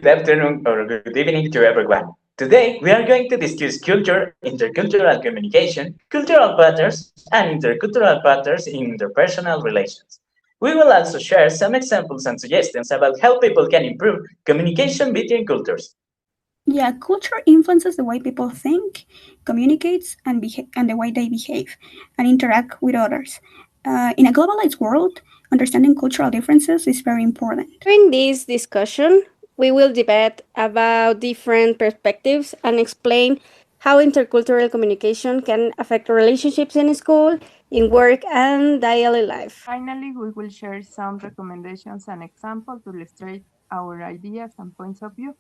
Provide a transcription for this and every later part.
afternoon or good evening to everyone. Today, we are going to discuss culture, intercultural communication, cultural patterns, and intercultural patterns in interpersonal relations. We will also share some examples and suggestions about how people can improve communication between cultures. Yeah, culture influences the way people think, communicates, and the way they behave and interact with others. In a globalized world, understanding cultural differences is very important. During this discussion, we will debate about different perspectives and explain how intercultural communication can affect relationships in school, in work, and daily life. Finally, we will share some recommendations and examples to illustrate our ideas and points of view.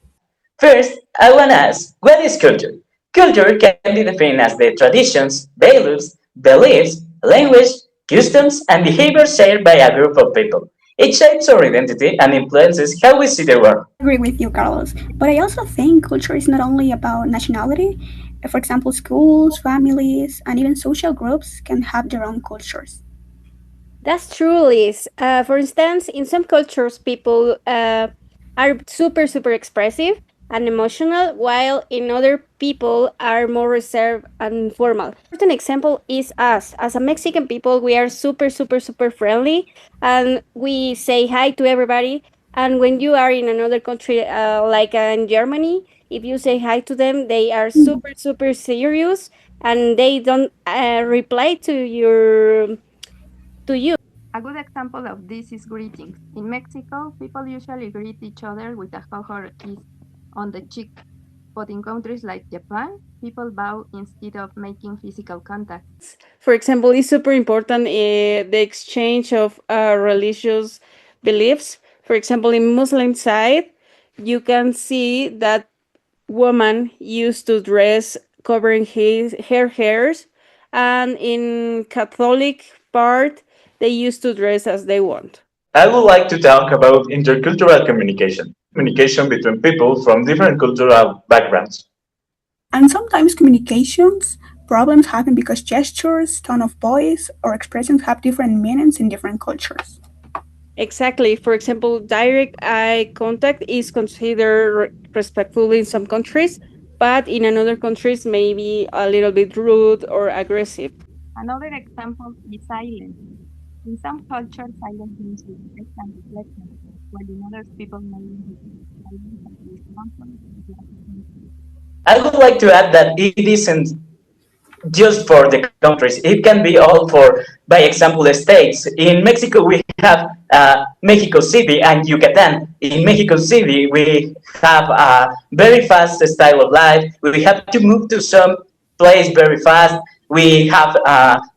First, I want to ask, what is culture? Culture can be defined as the traditions, values, beliefs, language, customs, and behaviors shared by a group of people. It shapes our identity and influences how we see the world. I agree with you, Carlos. But I also think culture is not only about nationality. For example, schools, families, and even social groups can have their own cultures. That's true, Liz. For instance, in some cultures, people are super expressive and emotional, while in other people are more reserved and formal. An example is us. As a Mexican people, we are super friendly, and we say hi to everybody. And when you are in another country, like in Germany, if you say hi to them, they are super serious, and they don't reply to you. A good example of this is greetings. In Mexico, people usually greet each other with a hug or a kiss on the cheek, but in countries like Japan, people bow instead of making physical contact. For example, it's super important the exchange of religious beliefs. For example, in Muslim side, you can see that woman used to dress covering her hairs, and in Catholic part, they used to dress as they want. I would like to talk about intercultural communication, communication between people from different cultural backgrounds. And sometimes communications problems happen because gestures, tone of voice, or expressions have different meanings in different cultures. Exactly. For example, direct eye contact is considered respectful in some countries, but in another countries maybe a little bit rude or aggressive. Another example is silence. In some cultures, silence means respect and reflection, while in others, people may interpret silence as discomfort or lack of interest. I would like to add that it isn't just for the countries. It can be all for, by example, states. In Mexico, we have Mexico City and Yucatan. In Mexico City, we have a very fast style of life. We have to move to some place very fast. We have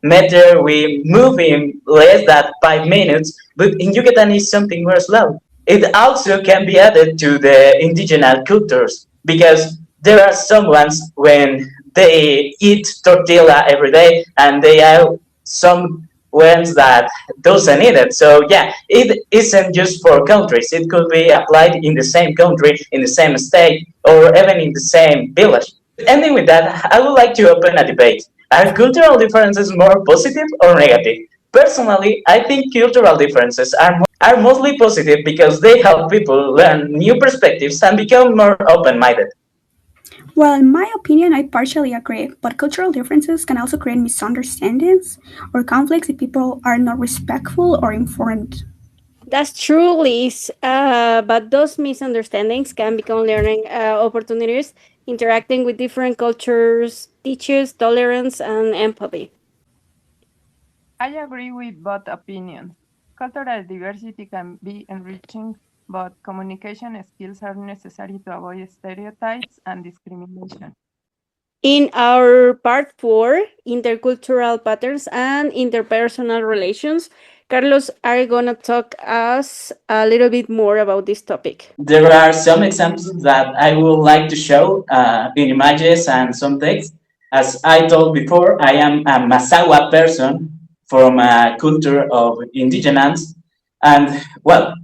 metro. We move in less than 5 minutes. But in Yucatan, it's something more slow. It also can be added to the indigenous cultures because there are some ones when they eat tortilla every day and they have some ones that doesn't eat it. So yeah, it isn't just for countries. It could be applied in the same country, in the same state, or even in the same village. Ending with that, I would like to open a debate. Are cultural differences more positive or negative? Personally, I think cultural differences are mostly positive because they help people learn new perspectives and become more open minded. Well, in my opinion, I partially agree, but cultural differences can also create misunderstandings or conflicts if people are not respectful or informed. That's true, Liz. But those misunderstandings can become learning opportunities. Interacting with different cultures teaches tolerance and empathy. I agree with both opinions. Cultural diversity can be enriching, but communication skills are necessary to avoid stereotypes and discrimination. In our part four, intercultural patterns and interpersonal relations, Carlos are gonna talk us a little bit more about this topic. There are some examples that I would like to show in images and some text. As I told before, I am a Masawa person from a culture of indigenous. And well,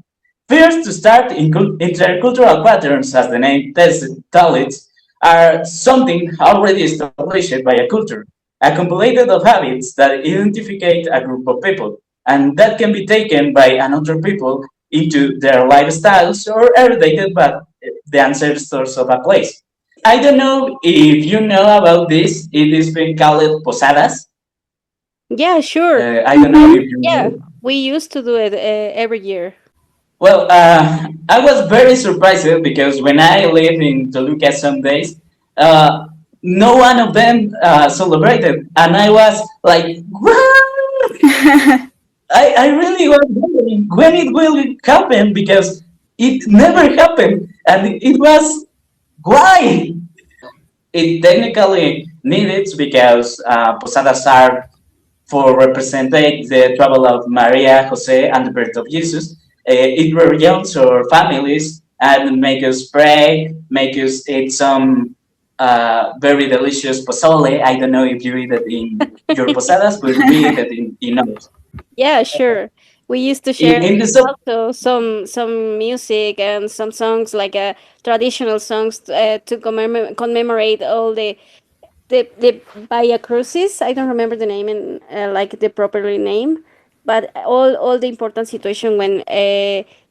first to start, intercultural patterns, as the name tells it, are something already established by a culture, a compilation of habits that identify a group of people, and that can be taken by another people into their lifestyles or hereded by the ancestors of a place. I don't know if you know about this. It is being called posadas. Yeah, sure. I don't know if you Yeah, know. we used to do it every year. Well, I was very surprised because when I lived in Toluca some days, uh, no one of them celebrated, and I was like, "What?" I really was wondering when it will happen because it never happened, and it was why. It technically needed because posadas are for representing the travel of Maria, Jose, and the birth of Jesus. It reunions our families and make us pray, make us eat some very delicious pozole. I don't know if you eat it in your posadas, but we eat it in ours. Yeah, sure. We used to share In the soup, also some music and some songs like traditional songs to commemorate all the Via Crucis. I don't remember the name and like the properly name, but all the important situation when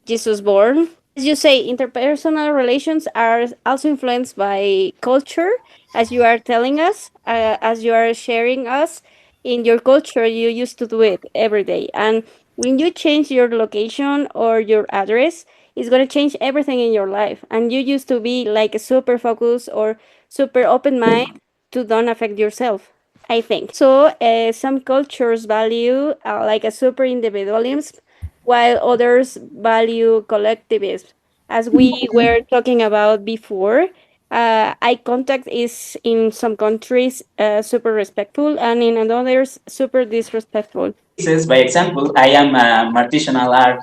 Jesus born. As you say, interpersonal relations are also influenced by culture, as you are telling us, as you are sharing us. In your culture, you used to do it every day, and when you change your location or your address, it's gonna change everything in your life. And you used to be like a super focused or super open mind to don't affect yourself, I think. So some cultures value like a super individualism, while others value collectivism. As we were talking about before, eye contact is in some countries super respectful and in others super disrespectful. cases, by example, I am a martial art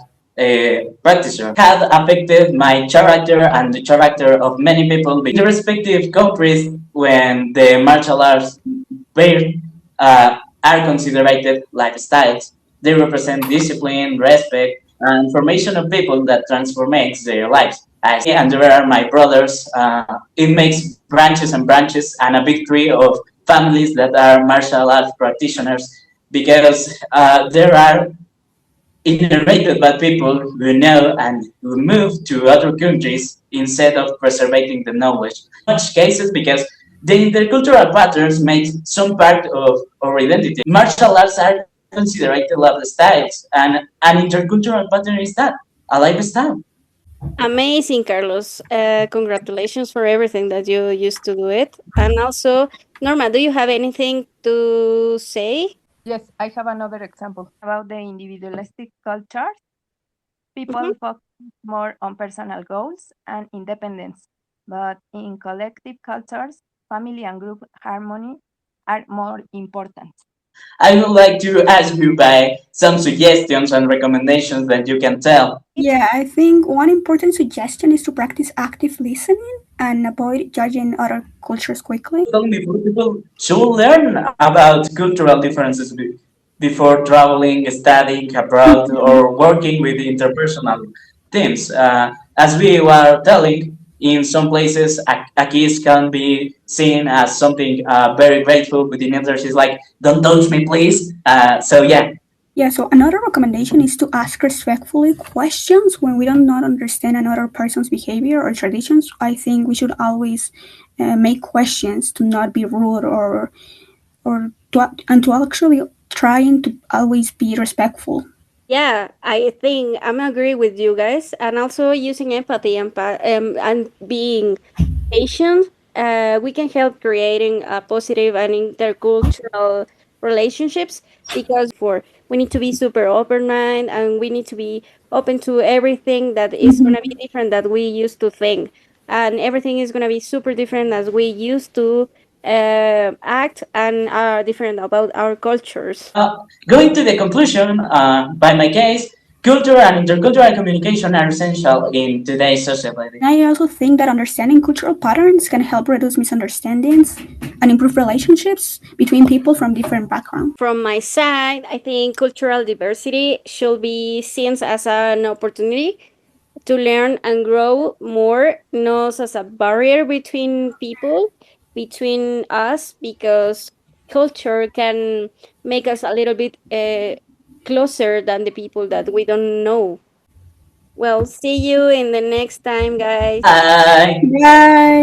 practitioner. Had affected my character and the character of many people in the respective countries when the martial arts were, are considered lifestyles. They represent discipline, respect, and formation of people that transformates their lives. I see, and there are my brothers. It makes branches and branches and a big tree of families that are martial arts practitioners because there are innovated by people who know and who move to other countries instead of preserving the knowledge. Much cases because the intercultural patterns make some part of our identity. Martial arts are considered lifestyles, and an intercultural pattern is that a lifestyle. Amazing, Carlos. Congratulations for everything that you used to do it. And also, Norma, do you have anything to say? Yes, I have another example about the individualistic culture. Mhm. People focus more on personal goals and independence, but in collective cultures, family and group harmony are more important. I would like to ask you by some suggestions and recommendations that you can tell. Yeah, I think one important suggestion is to practice active listening and avoid judging other cultures quickly. Telling before people should learn about cultural differences before traveling, studying abroad, or working with interpersonal teams. As we were telling, in some places, a kiss can be seen as something very grateful, but in others, it's like, don't touch me, please. So, yeah, Yeah, so another recommendation is to ask respectfully questions when we do not understand another person's behavior or traditions. I think we should always make questions to not be rude and to actually trying to always be respectful. Yeah, I think I'm agree with you guys, and also using empathy and being patient. We can help creating a positive and intercultural relationships because before we need to be super open mind and we need to be open to everything that is gonna be different that we used to think, and everything is gonna be super different as we used to act and are different about our cultures. going to the conclusion, by my case, cultural and intercultural communication are essential in today's society. And I also think that understanding cultural patterns can help reduce misunderstandings and improve relationships between people from different backgrounds. From my side, I think cultural diversity should be seen as an opportunity to learn and grow more, not as a barrier between people, between us, because culture can make us a little bit closer than the people that we don't know. Well, see you in the next time, guys. Bye. Bye.